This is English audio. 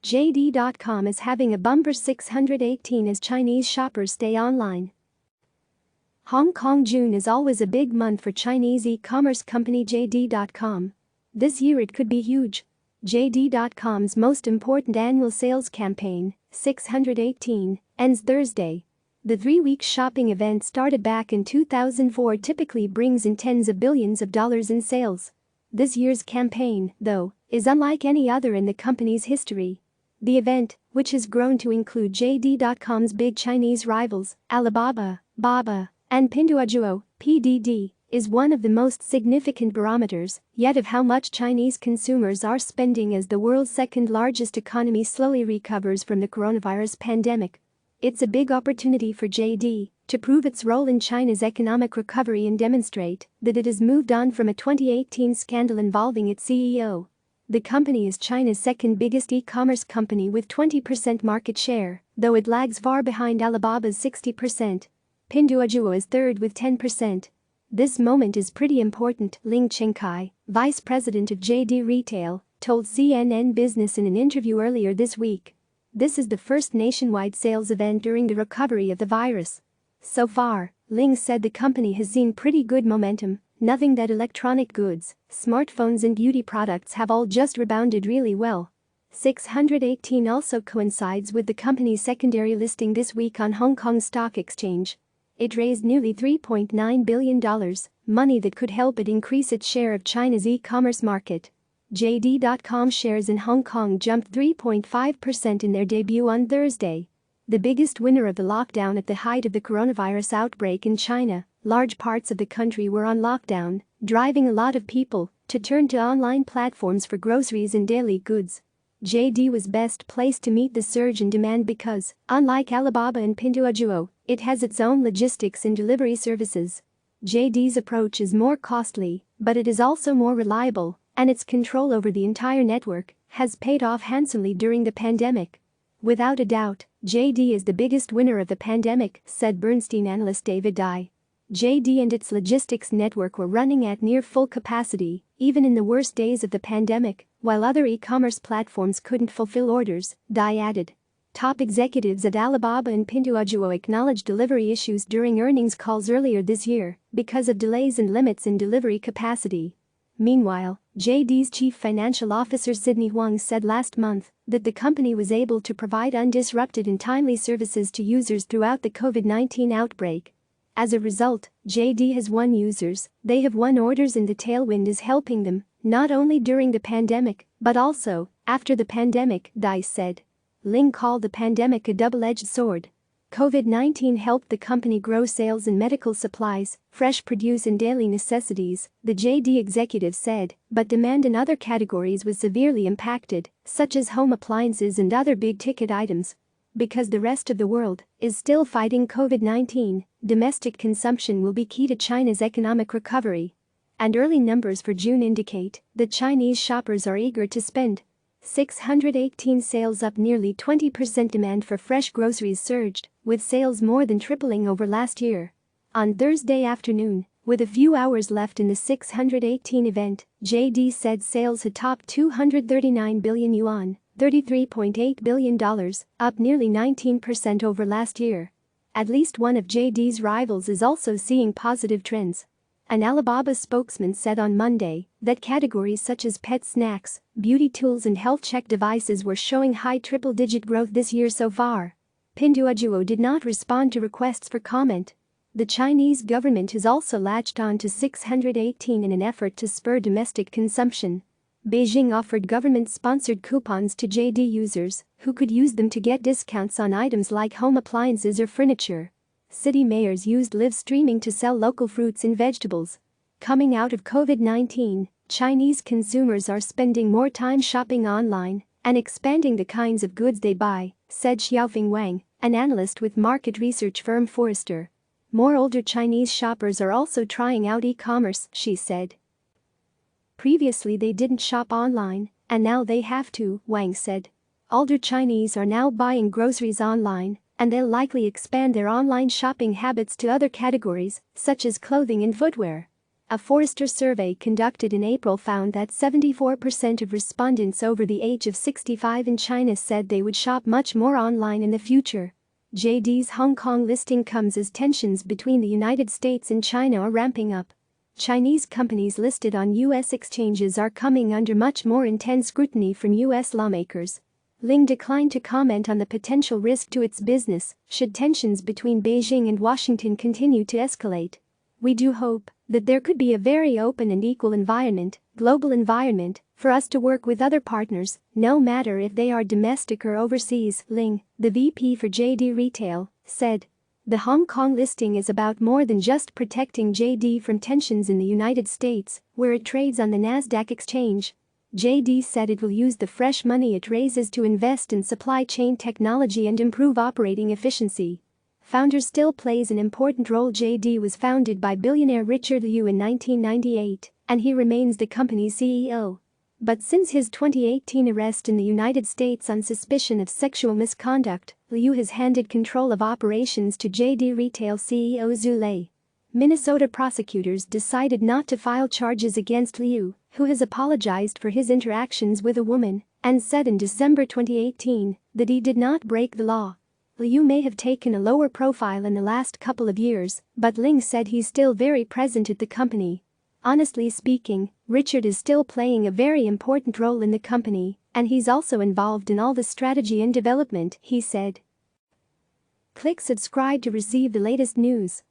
JD.com is having a bumper 618 as Chinese shoppers stay online. Hong Kong. June is always a big month for Chinese e-commerce company JD.com. This year it could be huge. JD.com's most important annual sales campaign, 618, ends Thursday. The 3-week shopping event started back in 2004 typically brings in tens of billions of dollars in sales. This year's campaign, though, is unlike any other in the company's history. The event, which has grown to include JD.com's big Chinese rivals, Alibaba, Baba, and Pinduoduo, PDD, is one of the most significant barometers yet of how much Chinese consumers are spending as the world's second-largest economy slowly recovers from the coronavirus pandemic. It's a big opportunity for JD to prove its role in China's economic recovery and demonstrate that it has moved on from a 2018 scandal involving its CEO. The company is China's second biggest e-commerce company with 20% market share, though it lags far behind Alibaba's 60%. Pinduoduo is third with 10%. This moment is pretty important, Ling Chengkai, vice president of JD Retail, told CNN Business in an interview earlier this week. This is the first nationwide sales event during the recovery of the virus. So far, Ling said the company has seen pretty good momentum, nothing that electronic goods, smartphones and beauty products have all just rebounded really well. 618 also coincides with the company's secondary listing this week on Hong Kong Stock Exchange. It raised nearly $3.9 billion, money that could help it increase its share of China's e-commerce market. JD.com shares in Hong Kong jumped 3.5% in their debut on Thursday. The biggest winner of the lockdown at the height of the coronavirus outbreak in China, large parts of the country were on lockdown, driving a lot of people to turn to online platforms for groceries and daily goods. JD was best placed to meet the surge in demand because, unlike Alibaba and Pinduoduo, it has its own logistics and delivery services. JD's approach is more costly, but it is also more reliable, and its control over the entire network has paid off handsomely during the pandemic. Without a doubt, JD is the biggest winner of the pandemic, said Bernstein analyst David Dye. JD and its logistics network were running at near full capacity, even in the worst days of the pandemic, while other e-commerce platforms couldn't fulfill orders, Dye added. Top executives at Alibaba and Pinduoduo acknowledged delivery issues during earnings calls earlier this year because of delays and limits in delivery capacity. Meanwhile, JD's chief financial officer Sidney Huang said last month that the company was able to provide undisrupted and timely services to users throughout the COVID-19 outbreak. As a result, JD has won users, they have won orders, and the tailwind is helping them, not only during the pandemic, but also after the pandemic, Dye said. Ling called the pandemic a double-edged sword. COVID-19 helped the company grow sales in medical supplies, fresh produce and daily necessities, the JD executive said, but demand in other categories was severely impacted, such as home appliances and other big-ticket items. Because the rest of the world is still fighting COVID-19, domestic consumption will be key to China's economic recovery. And early numbers for June indicate that Chinese shoppers are eager to spend. 618 sales up nearly 20%. Demand for fresh groceries surged, with sales more than tripling over last year. On Thursday afternoon, with a few hours left in the 618 event, JD said sales had topped 239 billion yuan, $33.8 billion, up nearly 19% over last year. At least one of JD's rivals is also seeing positive trends. An Alibaba spokesman said on Monday that categories such as pet snacks, beauty tools and health check devices were showing high triple-digit growth this year so far. Pinduoduo did not respond to requests for comment. The Chinese government has also latched on to 618 in an effort to spur domestic consumption. Beijing offered government-sponsored coupons to JD users who could use them to get discounts on items like home appliances or furniture. City mayors used live streaming to sell local fruits and vegetables. Coming out of COVID-19, Chinese consumers are spending more time shopping online and expanding the kinds of goods they buy, said Xiaofeng Wang, an analyst with market research firm Forrester. More older Chinese shoppers are also trying out e-commerce, she said. Previously they didn't shop online, and now they have to, Wang said. Older Chinese are now buying groceries online, and they'll likely expand their online shopping habits to other categories, such as clothing and footwear. A Forrester survey conducted in April found that 74% of respondents over the age of 65 in China said they would shop much more online in the future. JD's Hong Kong listing comes as tensions between the United States and China are ramping up. Chinese companies listed on U.S. exchanges are coming under much more intense scrutiny from U.S. lawmakers. Ling declined to comment on the potential risk to its business should tensions between Beijing and Washington continue to escalate. "We do hope that there could be a very open and equal environment, global environment, for us to work with other partners, no matter if they are domestic or overseas," Ling, the VP for JD Retail, said. The Hong Kong listing is about more than just protecting JD from tensions in the United States, where it trades on the Nasdaq exchange. JD said it will use the fresh money it raises to invest in supply chain technology and improve operating efficiency. Founder still plays an important role. JD was founded by billionaire Richard Liu in 1998, and he remains the company's CEO. But since his 2018 arrest in the United States on suspicion of sexual misconduct, Liu has handed control of operations to JD Retail CEO Zhu Lei. Minnesota prosecutors decided not to file charges against Liu, who has apologized for his interactions with a woman and said in December 2018 that he did not break the law. Liu may have taken a lower profile in the last couple of years, but Ling said he's still very present at the company. "Honestly speaking, Richard is still playing a very important role in the company, and he's also involved in all the strategy and development," he said. Click subscribe to receive the latest news.